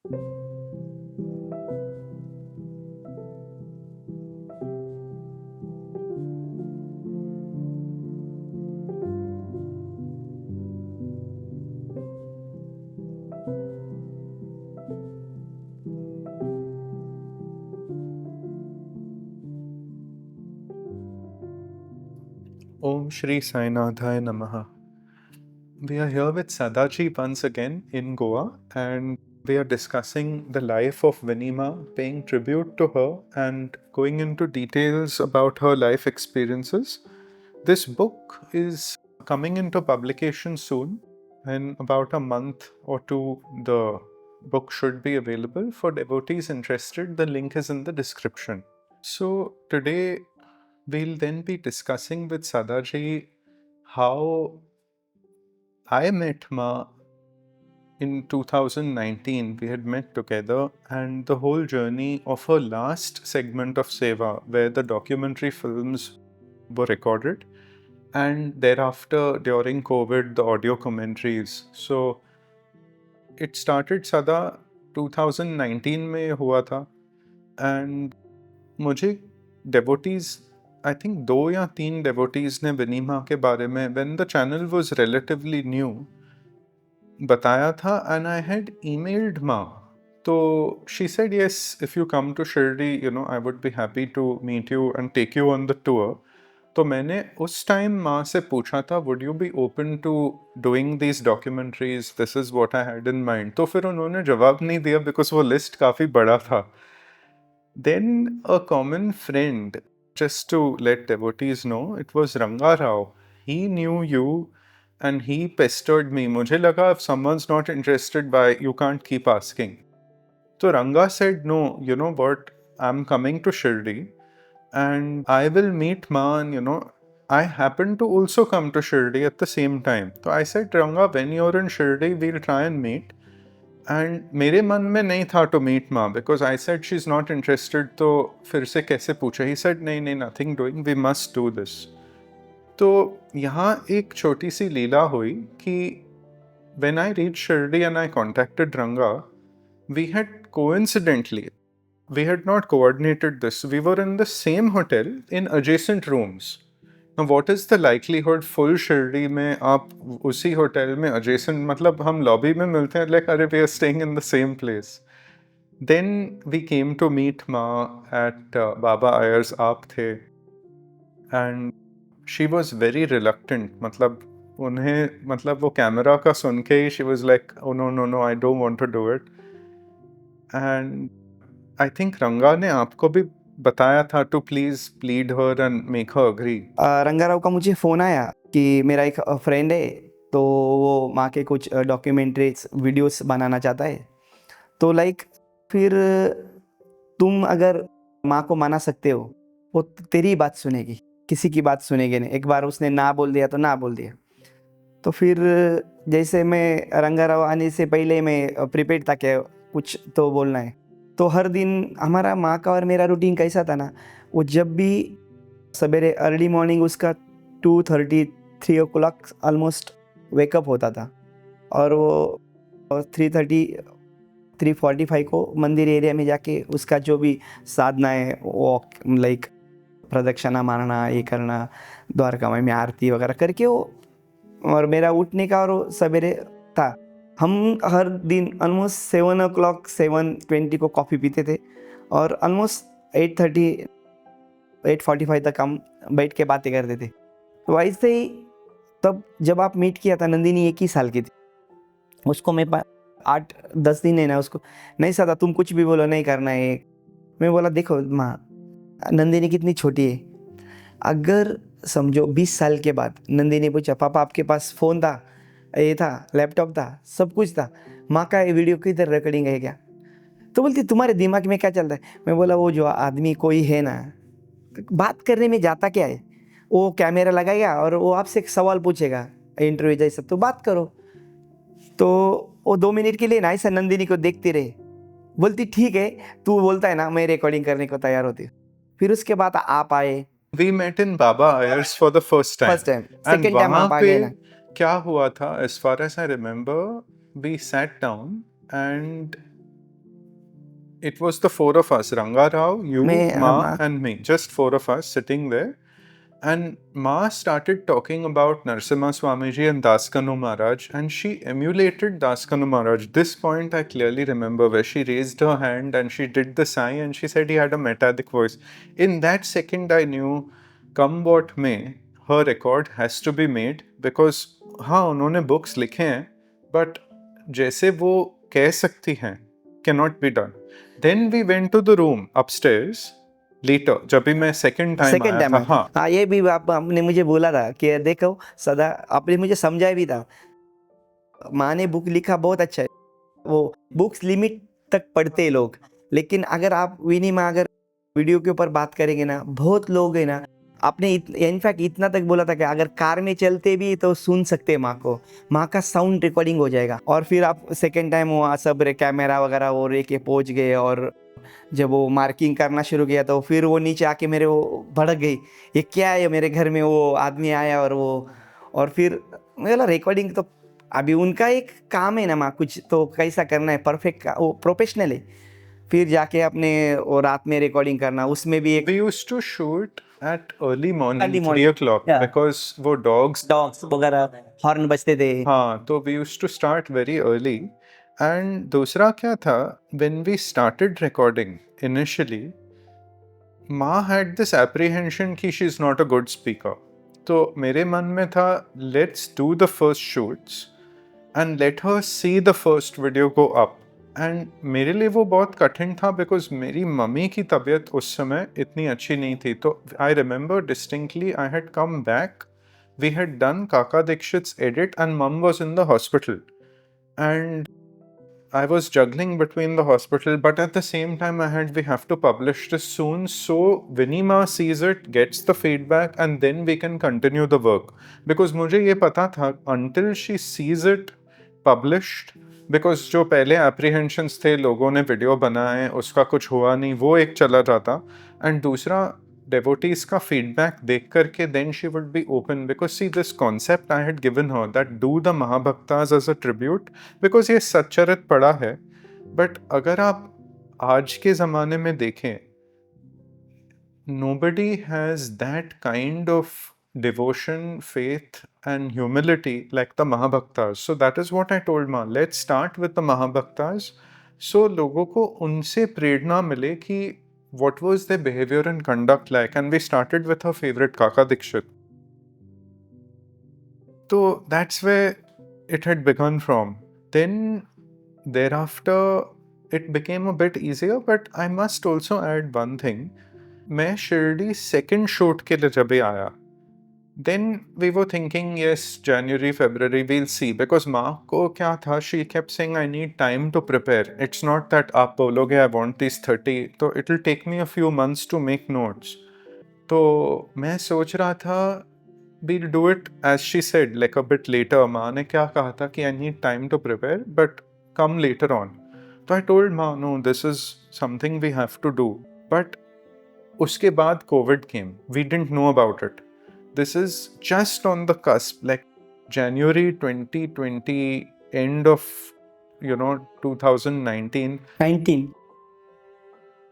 Om Shri Sainathaya Namaha. We are here with Sadaji once again in Goa, and we are discussing the life of Vinima, paying tribute to her and going into details about her life experiences. This book is coming into publication soon. In about a month or two, the book should be available. For devotees interested, the link is in the description. So, today we'll then be discussing with Sadaji how I met Ma in 2019. We had met together, and the whole journey of her last segment of Seva, where the documentary films were recorded, and thereafter, during COVID, the audio commentaries. So, it started Sada 2019 में हुआ था, and मुझे devotees, I think 2 या 3 devotees ने विनीमा के बारे में, when the channel was relatively new, बताया था, and I had emailed Ma. So she said, yes, if you come to Shirdi, I would be happy to meet you and take you on the tour. तो मैंने उस time माँ से पूछा था, would you be open to doing these documentaries? This is what I had in mind. तो फिर उन्होंने जवाब नहीं दिया because वो लिस्ट काफ़ी बड़ा था. Then a common friend, just to let devotees know, it was Ranga Rao. He knew you and he pestered me. मुझे लगा if someone's not interested, by you can't keep asking. So Ranga said, no, you know what, I'm coming to Shirdi and I will meet Ma, and I happen to also come to Shirdi at the same time. So I said, Ranga, when you're in Shirdi, we'll try and meet. And मेरे मन में नहीं था to meet Ma because I said she's not interested. तो फिर से कैसे पूछा? He said, नहीं, nothing doing, we must do this. तो यहाँ एक छोटी सी लीला हुई कि when I reached Shirdi and I contacted Ranga, we had coincidentally, we had not coordinated this. We were in the same hotel in adjacent rooms. Now, what is the likelihood full Shirdi में आप उसी hotel में adjacent, मतलब हम lobby में मिलते हैं, like अरे we are staying in the same place. Then we came to meet Ma at Baba Iyer's आप थे, and she was very reluctant. मतलब वो कैमरा का सुन के ही she was like, oh no, I don't want to do it. And I think Ranga ने आपको भी बताया था to please plead her and make her agree. Rangarao का मुझे फ़ोन आया कि मेरा एक फ्रेंड है, तो वो माँ के कुछ डॉक्यूमेंट्रीज वीडियोस बनाना चाहता है, तो लाइक फिर तुम अगर माँ को मना सकते हो, वो तेरी बात सुनेगी, किसी की बात सुनेगी नहीं. एक बार उसने ना बोल दिया तो ना बोल दिया. तो फिर जैसे मैं रंगाराव आने से पहले मैं प्रिपेयर्ड था कि कुछ तो बोलना है. तो हर दिन हमारा माँ का और मेरा रूटीन कैसा था ना, वो जब भी सवेरे अर्ली मॉर्निंग उसका 2:30 3 o'clock ऑलमोस्ट वेकअप होता था, और वो 3:30 3:45 को मंदिर एरिया में जाके उसका जो भी साधना है, वॉक लाइक प्रदक्षिणा मारना, ये करना, द्वारका में आरती वगैरह करके वो, और मेरा उठने का और सवेरे था. हम हर दिन ऑलमोस्ट 7 o'clock 7:20 को कॉफ़ी पीते थे, और ऑलमोस्ट 8:30 8:45 तक हम बैठ के बातें करते थे. तो ऐसे ही तब जब आप मीट किया था, नंदिनी 1 ही साल की थी. उसको मैं 8-10 दिन है ना, उसको नहीं सादा तुम कुछ भी बोलो, नहीं करना है. मैं बोला देखो माँ, नंदिनी कितनी छोटी है. अगर समझो 20 साल के बाद नंदिनी पूछा पापा आपके पास फ़ोन था, ये था, लैपटॉप था, सब कुछ था, माँ का ये वीडियो किधर रिकॉर्डिंग है क्या? तो बोलती तुम्हारे दिमाग में क्या चल रहा है? मैं बोला वो जो आदमी कोई है ना, बात करने में जाता क्या है, वो कैमरा लगाएगा और वो आपसे एक सवाल पूछेगा इंटरव्यू जैसा, तो बात करो. तो वो 2 मिनट के लिए ना ऐसा नंदिनी को देखती रहे. बोलती ठीक है, तू बोलता है ना, मैं रिकॉर्डिंग करने को तैयार होती. फिर उसके बाद आप आए. We met in Baba Iyer's for the first time. Second And time वहाँ आप आ पे गए ना. क्या हुआ था, as far as I remember, we sat down and it was the four of us, Ranga Rao, you, मैं Ma, माँ and me, just four of us sitting there. And Ma started talking about Narasimha Swamiji and Daskanu Maharaj, and she emulated Daskanu Maharaj. This point I clearly remember, where she raised her hand and she did the sigh and she said he had a metallic voice. In that second, I knew, come what may, her record has to be made, because हाँ उन्होंने books लिखे हैं, but जैसे वो कह सकती हैं, cannot be done. Then we went to the room upstairs. Later, जब भी मैं second time सेकेंड आया टाइम था, है हाँ, हाँ ये भी आपने मुझे बोला था कि देखो सदा आपने मुझे समझाया भी था माँ ने बुक लिखा बहुत अच्छा है वो बुक्स लिमिट तक पढ़ते हैं लोग लेकिन अगर आप विनी माँ अगर वीडियो के ऊपर बात करेंगे ना बहुत लोग है ना आपने इनफैक्ट इतना तक बोला था कि अगर कार में चलते भी तो सुन सकते हैं माँ को माँ का साउंड रिकॉर्डिंग हो जाएगा और फिर आप सेकेंड टाइम वहाँ सब कैमरा वगैरह वो लेके पहुँच गए और जब वो मार्किंग करना शुरू किया तो फिर वो नीचे आके मेरे वो भड़क गई ये क्या है मेरे घर में वो आदमी आया और वो और फिर बोला रिकॉर्डिंग तो अभी उनका एक काम है ना माँ कुछ तो कैसा करना है परफेक्ट वो प्रोफेशनल है फिर जाके अपने वो रात में रिकॉर्डिंग करना उसमें भी एक we used to shoot at early morning, Early 3 morning, o'clock, yeah. because वो dogs, डॉग्स वगैरह हॉर्न बजते थे हाँ, तो we used to start very early. And दूसरा क्या था, when we started recording initially, Ma had this apprehension कि she's not a good speaker. तो मेरे मन में था, let's do the first shoots and let her see the first video go up. And मेरे लिए वो बहुत कठिन था बिकॉज मेरी मम्मी की तबीयत उस समय इतनी अच्छी नहीं थी. तो I remember distinctly I had come back, we had done Kaka Dikshit's edit and mum was in the hospital and I was juggling between the hospital, but at the same time we have to publish this soon, so Vinima sees it, gets the feedback, and then we can continue the work. Because मुझे ये पता था until she sees it published, because जो पहले apprehensions थे, लोगों ने video बनाए, उसका कुछ हुआ नहीं, वो एक चला जाता, and दूसरा devotees का feedback देख करके then she would be open, because see this concept I had given her that do the Mahabhaktas as a tribute, because ये सच्चरित पढ़ा है, but अगर आप आज के ज़माने में देखें, nobody has that kind of devotion, faith and humility like the Mahabhaktas. So that is what I told Ma, let's start with the Mahabhaktas, so लोगों को उनसे प्रेरणा मिले कि what was their behavior and conduct like, and we started with her favorite Kaka Dikshit. So that's where it had begun from. Then thereafter it became a bit easier, but I must also add one thing. मैं Shirdi second shoot के लिए जब भी आया, then we were thinking, yes, January, February, we'll see. Because माँ को क्या था, she kept saying, I need time to prepare. It's not that आप बोलोगे, I want these 30, तो it'll take me a few months to make notes. तो मैं सोच रहा था, we'll do it as she said, like a bit later. माँ ने क्या कहा था कि I need time to prepare, but come later on. तो I told माँ, no, this is something we have to do. But उसके बाद COVID came. We didn't know about it. This is just on the cusp, like January 2020, end of 2019.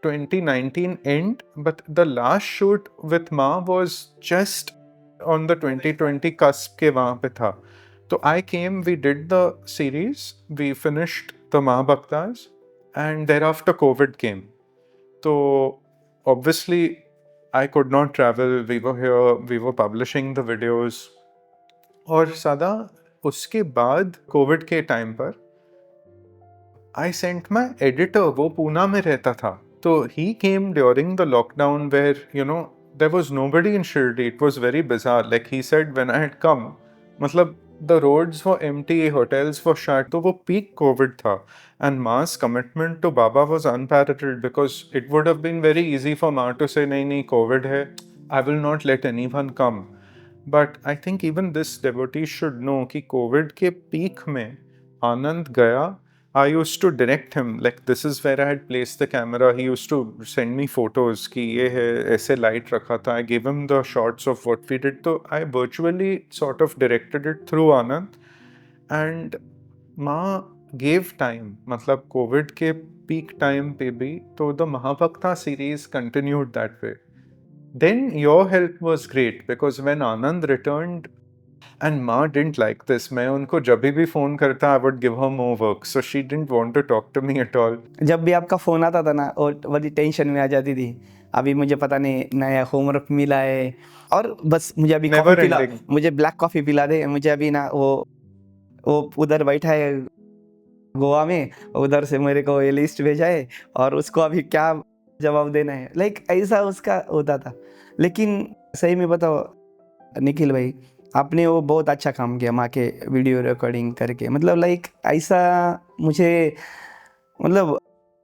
2019 end, but the last shoot with Ma was just on the 2020 cusp के वहाँ पे था. तो I came, we did the series, we finished the Mahabhaktas, and thereafter COVID came. So obviously I could not travel, we were here, we were publishing the videos. और सदा उसके बाद Covid के टाइम पर I sent my editor, वो पूना में रहता था. So he came during the lockdown where there was nobody in Shirdi. It was very bizarre. Like he said, when I had come, मतलब the roads were empty, hotels were shut. तो वो peak COVID था. And Ma's commitment to Baba was unparalleled, because it would have been very easy for Ma to say, नहीं COVID है, I will not let anyone come. But I think even this devotee should know कि COVID के peak में आनंद गया. I used to direct him, like this is where I had placed the camera. He used to send me photos कि ये है, ऐसे light रखा था. I gave him the shots of what we did. So I virtually sort of directed it through Anand. And Ma gave time, मतलब covid के peak time पे भी तो the Mahabhakta series continued that way. Then your help was great because when Anand returned and Ma didn't like this, मैं उनको जब भी phone करता I would give her more work, so she didn't want to talk to me at all. जब भी आपका phone आता था ना और बड़ी टेंशन में आ जाती थी, अभी मुझे पता नहीं नया होमवर्क मिला है और बस मुझे अभी कॉफ़ी Never पिला, ending. मुझे ब्लैक कॉफ़ी पिला दे, मुझे अभी ना वो उधर बैठा है गोवा में, उधर से मेरे को ये लिस्ट भेजा है और उसको अभी क्या जवाब देना है, लाइक ऐसा उसका होता था। लेकिन सही में बताओ निखिल भाई, आपने वो बहुत अच्छा काम किया माँ के वीडियो रिकॉर्डिंग करके, मतलब लाइक ऐसा मुझे, मतलब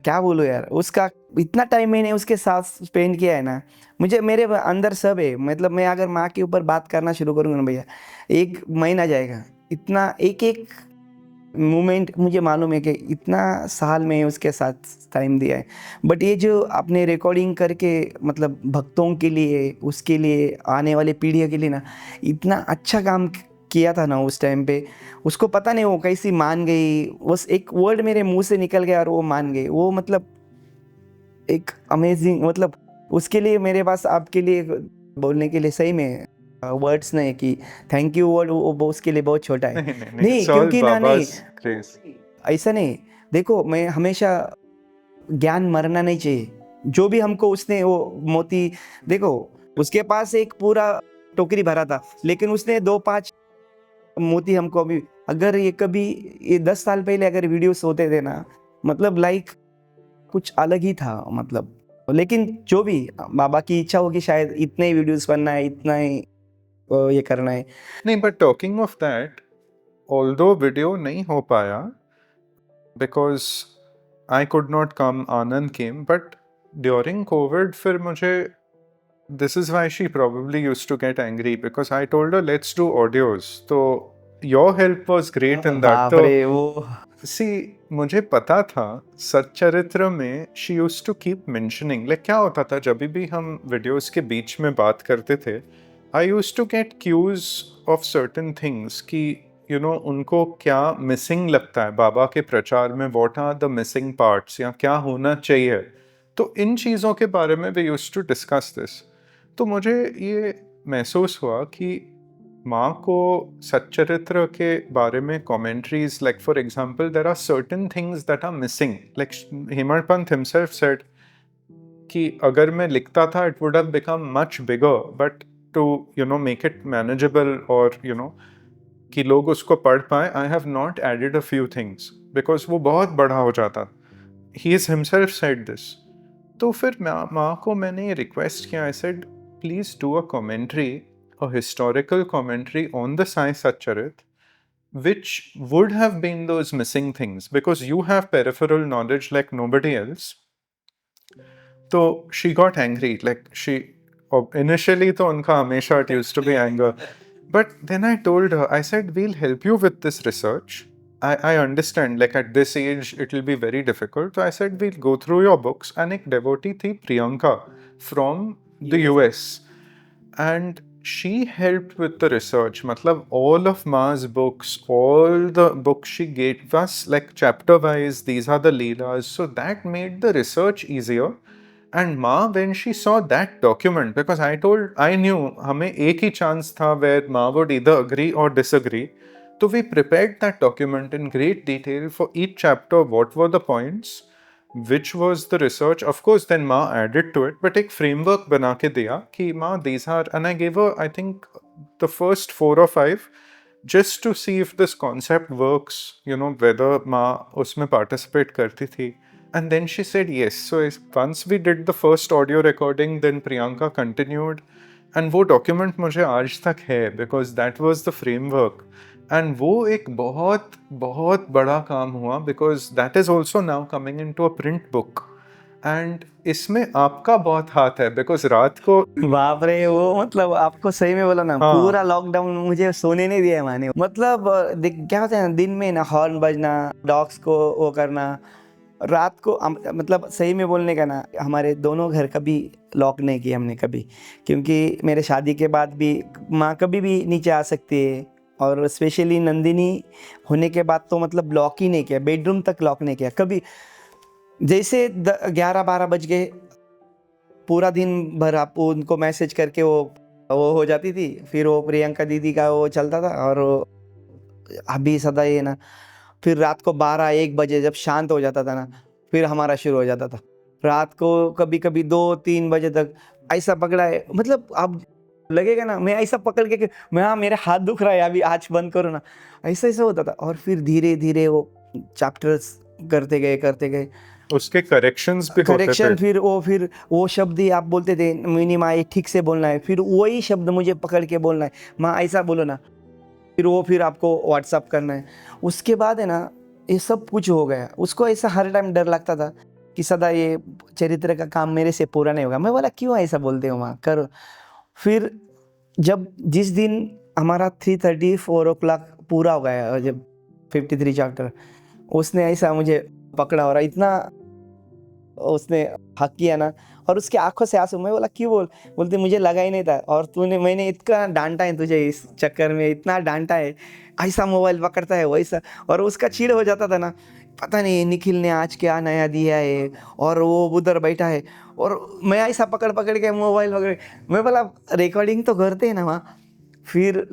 क्या बोलूँ यार, उसका इतना टाइम मैंने उसके साथ स्पेंड किया है ना, मुझे मेरे अंदर सब है, मतलब मैं अगर माँ के ऊपर बात करना शुरू करूँगा ना भैया, 1 महीना जाएगा, इतना एक एक मोमेंट मुझे मालूम है कि इतना साल में उसके साथ टाइम दिया है। बट ये जो आपने रिकॉर्डिंग करके मतलब भक्तों के लिए, उसके लिए, आने वाले पीढ़ियों के लिए ना इतना अच्छा काम किया था ना उस टाइम पे, उसको पता नहीं वो कैसी मान गई, बस एक वर्ड मेरे मुंह से निकल गया और वो मान गई, वो मतलब एक अमेजिंग, मतलब उसके लिए मेरे पास आपके लिए बोलने के लिए सही में वर्ड्स नहीं कि थैंक यू वर्ड, वो उसके लिए बहुत छोटा है। नहीं, नहीं it's all क्योंकि ना, नहीं Baba's grace. ऐसा नहीं, देखो मैं हमेशा, ज्ञान मरना नहीं चाहिए, जो भी हमको उसने वो मोती, देखो उसके पास एक पूरा टोकरी भरा था, लेकिन उसने 2-5 मोती हमको अभी, अगर ये कभी ये 10 साल पहले अगर वीडियोस होते थे ना, मतलब लाइक कुछ अलग ही था मतलब। लेकिन जो भी बाबा की इच्छा होगी, शायद इतने ही वीडियोस बनना है, इतना ही ये करना है। नहीं, but talking of that, although video नहीं हो पाया because I could not come, Anand came, but during COVID फिर मुझे, this is why she probably used to get angry because I told her let's do audios. तो your help was great in that. बाप तो रे वो, see, मुझे पता था सच्चरित्र में she used to keep mentioning, like क्या होता था जब भी हम वीडियोस के बीच में बात करते थे, I used to get cues of certain things कि उनको क्या मिसिंग लगता है बाबा के प्रचार में, what are the missing parts या क्या होना चाहिए, तो इन चीज़ों के बारे में we used to discuss this. तो मुझे ये महसूस हुआ कि माँ को सच्चरित्र के बारे में commentaries, like for example there are certain things that are missing, like Hemarpant himself said कि अगर मैं लिखता था it would have become much bigger, but to make it manageable or कि लोग उसको पढ़ पाए, I have not added a few things because वो बहुत बड़ा हो जाता. He is himself said this. तो फिर माँ को मैंने ये रिक्वेस्ट किया, I said please do a commentary, a historical commentary on the Sai Satcharit, which would have been those missing things because you have peripheral knowledge like nobody else. तो she got angry, like she initially तो उनका हमेशा it used to be anger, but then I told her, I said we'll help you with this research. I understand like at this age it will be very difficult, so I said we'll go through your books. And एक devotee थी Priyanka from the US, and she helped with the research. मतलब all of Ma's books, all the books she gave us like chapter wise, these are the leelas, so that made the research easier. And Ma, when she saw that document, because I knew हमें एक ही chance था where Ma would either agree or disagree, so we prepared that document in great detail for each chapter. What were the points? Which was the research? Of course, then Ma added to it, but एक framework बना के दिया कि Ma, these are, and I gave her, I think, the first 4 or 5, just to see if this concept works, whether Ma उसमें participate करती थी. And then she said yes. So once we did the first audio recording, then Priyanka continued. And वो document मुझे आज तक है because that was the framework. And वो एक बहुत बहुत बड़ा काम हुआ because that is also now coming into a print book. And इसमें आपका बहुत हाथ है because रात को, बाप रे वो, मतलब आपको सही में बोला ना, हाँ, पूरा लॉकडाउन मुझे सोने नहीं दिया माने, मतलब क्या होता है ना, दिन में ना हॉर्न बजना, डॉग्स को वो करना, रात को मतलब सही में बोलने का ना, हमारे दोनों घर कभी लॉक नहीं किए हमने कभी, क्योंकि मेरे शादी के बाद भी माँ कभी भी नीचे आ सकती है, और स्पेशली नंदिनी होने के बाद तो मतलब लॉक ही नहीं किया, बेडरूम तक लॉक नहीं किया कभी। जैसे 11-12 बज गए, पूरा दिन भर आप उनको मैसेज करके वो हो जाती थी। फिर वो प्रियंका दीदी का वो चलता था, और अभी सदा ये ना, फिर रात को 12-1 बजे जब शांत हो जाता था ना, फिर हमारा शुरू हो जाता था। रात को कभी कभी 2-3 बजे तक ऐसा पकड़ा है, मतलब अब लगेगा ना मैं ऐसा पकड़ के कि मैं, हाँ मेरा हाथ दुख रहा है अभी, आज बंद करो ना, ऐसा ऐसा होता था। और फिर धीरे धीरे वो चैप्टर्स करते गए उसके करेक्शंस भी होते थे। करेक्शन, फिर वो शब्द ही आप बोलते थे, मिनिमा ये ठीक से बोलना है, फिर वही शब्द मुझे पकड़ के बोलना है, माँ ऐसा बोलो ना, फिर आपको व्हाट्सअप करना है। उसके बाद है ना, ये सब कुछ हो गया। उसको ऐसा हर टाइम डर लगता था कि सदा ये चरित्र का काम मेरे से पूरा नहीं होगा। मैं बोला क्यों ऐसा बोलते हो माँ, करो। फिर जिस दिन हमारा 3:30-4 o'clock पूरा हो गया, जब 53 चैप्टर, उसने ऐसा मुझे पकड़ा और इतना उसने हक किया ना, और उसकी आंखों से आंसू। मैं बोला क्यों बोलते मुझे लगा ही नहीं था, और मैंने इतना डांटा है तुझे, इस चक्कर में इतना डांटा है, ऐसा मोबाइल पकड़ता है वैसा। और उसका चिढ़ हो जाता था ना, पता नहीं निखिल ने आज क्या नया दिया है, और वो उधर बैठा है, और मैं ऐसा पकड़ पकड़ के मोबाइल पकड़। मैं बोला रिकॉर्डिंग तो करते हैं ना वहाँ। फिर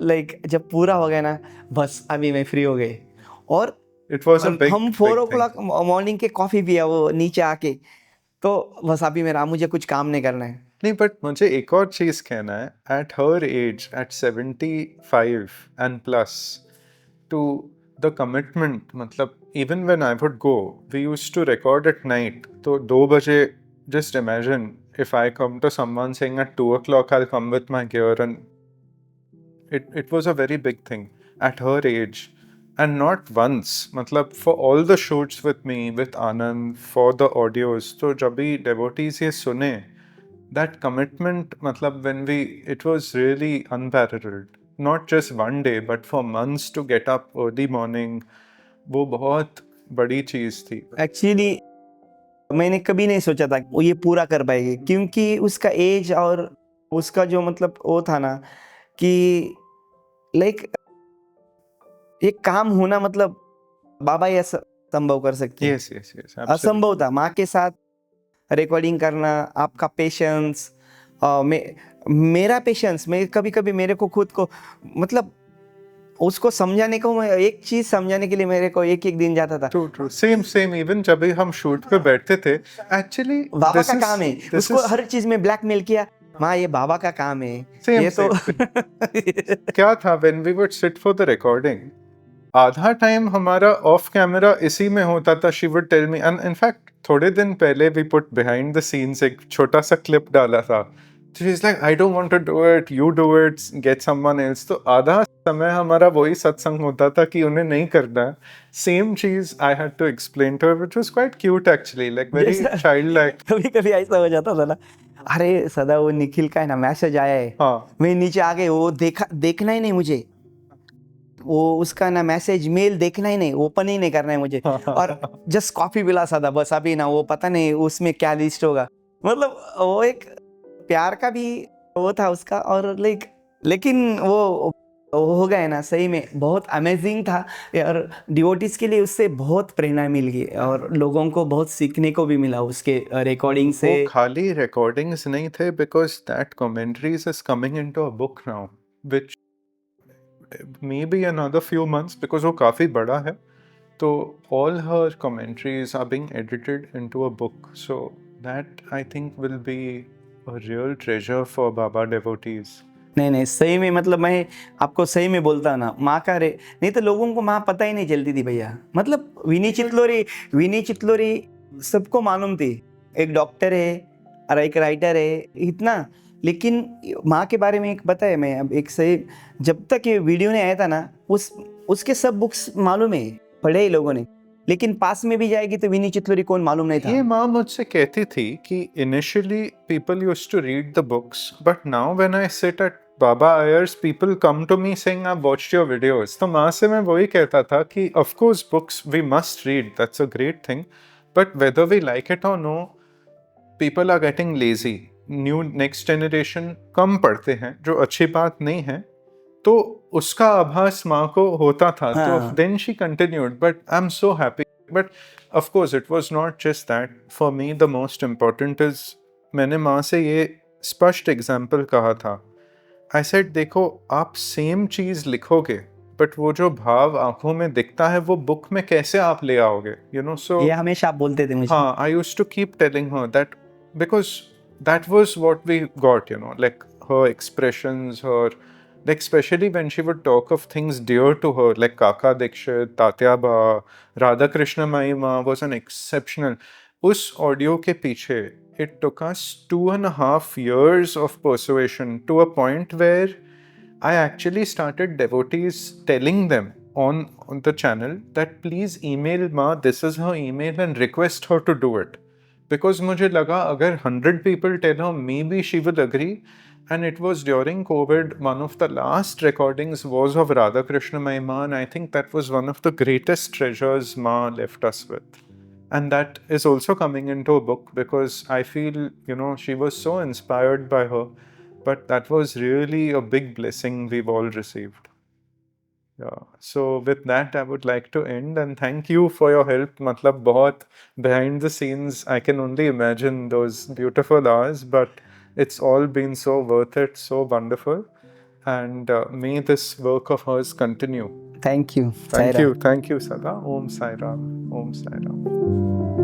जब पूरा हो गया ना, बस अभी मैं फ्री हो गई। और इट वाज अ बिग हम 4 o'clock मॉर्निंग के कॉफ़ी पिया वो नीचे आके, तो बस अभी मुझे कुछ काम नहीं करना है। नहीं, बट मुझे एक और चीज़ कहना है, at her age, at 75 and plus, to the commitment, मतलब even when I would go, we used to record at night, तो 2 बजे, just imagine if I come to someone saying at 2 o'clock I'll come with my gear, and it was a very big thing at her age. And not once, मतलब for all the shoots with me, with Anand, for the audios, तो जब भी devotees ये सुने, that commitment, मतलब it was really unparalleled. Not just one day, but for months to get up early morning, वो बहुत बड़ी चीज़ थी। एक्चुअली मैंने कभी नहीं सोचा था वो ये पूरा कर पाएगी, क्योंकि उसका एज और उसका जो मतलब वो था ना कि लाइक एक काम होना, मतलब बाबा ये संभव कर सकते हैं। Yes, yes, yes, absolutely. असंभव था माँ के साथ रिकॉर्डिंग करना, आपका पेशेंस, मेरा पेशेंस। मैं कभी कभी मेरे को खुद को, मतलब उसको समझाने को, मैं एक चीज समझाने के लिए मेरे को एक दिन जाता था। True, true. Same. Even जब भी हम शूट पे बैठते थे, actually बाबा this का is काम है, this उसको is हर चीज में ब्लैकमेल किया, माँ ये बाबा का काम है। Same, ये तो क्या था, when we would sit for the recording, आधा टाइम हमारा ऑफ कैमरा इसी में होता था। She would tell me, and in fact थोड़े दिन पहले we put behind the scenes एक छोटा सा क्लिप डाला था। She is like, I don't want to do it, you do it, get someone else. तो आधा समय हमारा वही सत्संग होता था कि उन्हें नहीं करना। सेम चीज I had to explain to her, which was quite cute actually, like very childlike. कभी कभी ऐसा हो जाता था ना, अरे सदा वो निखिल का है ना मैसेज आया है, हाँ, मैं नीचे आ गए, वो देखना ही नहीं मुझे, वो उसका ना मैसेज मेल देखना ही नहीं, ओपन ही नहीं करना है मुझे, और जस्ट कॉफी पिला सदा, बस अभी ना वो पता नहीं उसमें क्या लिस्ट होगा। मतलब वो एक प्यार का भी वो था उसका, और लेकिन वो हो गया ना, सही में बहुत अमेजिंग था। और डिवोटीज के लिए उससे बहुत प्रेरणा मिल गई, और लोगों को बहुत सीखने को भी मिला उसके रिकॉर्डिंग से। वो खाली रिकॉर्डिंग्स नहीं थे, because that commentaries is coming into a book now, which maybe another few months, because वो काफ़ी बड़ा है, तो all her commentaries are being edited into a book, so that I think will be a real treasure for Baba devotees. नहीं सही में, मतलब मैं आपको सही में बोलता ना, माँ का नहीं तो लोगों को माँ पता ही नहीं चलती थी भैया। मतलब विनी चितलोरी सबको मालूम थी, एक डॉक्टर है और एक राइटर है इतना, लेकिन माँ के बारे में एक पता है, मैं अब एक सही, जब तक ये वीडियो नहीं आया था ना, उसके सब बुक्स मालूम है, पढ़े ही लोगों ने, लेकिन पास में भी जाएगी तो विनी चितलोरी कौन मालूम नहीं था। ये माँ मुझसे कहती थी कि initially people used to read the books, but now when I sit at Baba Iyer's, people come to me saying I've watched your videos. तो माँ से मैं वही कहता था कि of course books we must read, that's a great thing, but whether we like it or no, people are getting lazy. Next generation कम पढ़ते हैं, जो अच्छी बात नहीं है, तो उसका आभास माँ को होता था. तो हाँ. then she continued, but I'm so happy. But of course it was not just that. For me the most important is मैंने माँ से ये स्पष्ट एग्जाम्पल कहा था. I said देखो आप सेम चीज़ लिखोगे बट वो जो भाव आंखों में दिखता है वो बुक में कैसे आप ले आओगे, you know. So ये हमेशा आप बोलते थे मुझे. I used to keep telling her that because that was what we got, you know, like her expressions, her, like especially when she would talk of things dear to her, like Kaka Dikshit, Tatya Ba, Radha Krishna Mahima was an exceptional. Us audio ke piche, it took us 2.5 years of persuasion to a point where I actually started devotees telling them on the channel that please email Ma, this is her email, and request her to do it. Because मुझे लगा अगर 100 people tell her, maybe she will agree. And it was during COVID, one of the last recordings was of Radha Krishna Mahima, and I think that was one of the greatest treasures Ma left us with. And that is also coming into a book because I feel, you know, she was so inspired by her. But that was really a big blessing we've all received. Yeah. So with that, I would like to end and thank you for your help. Matlab, bahut behind the scenes, I can only imagine those beautiful hours, but it's all been so worth it, so wonderful. And may this work of hers continue. Thank you. Thank Saira. you. Thank you, Sada. Om Sai Ram. Om Sai Ram.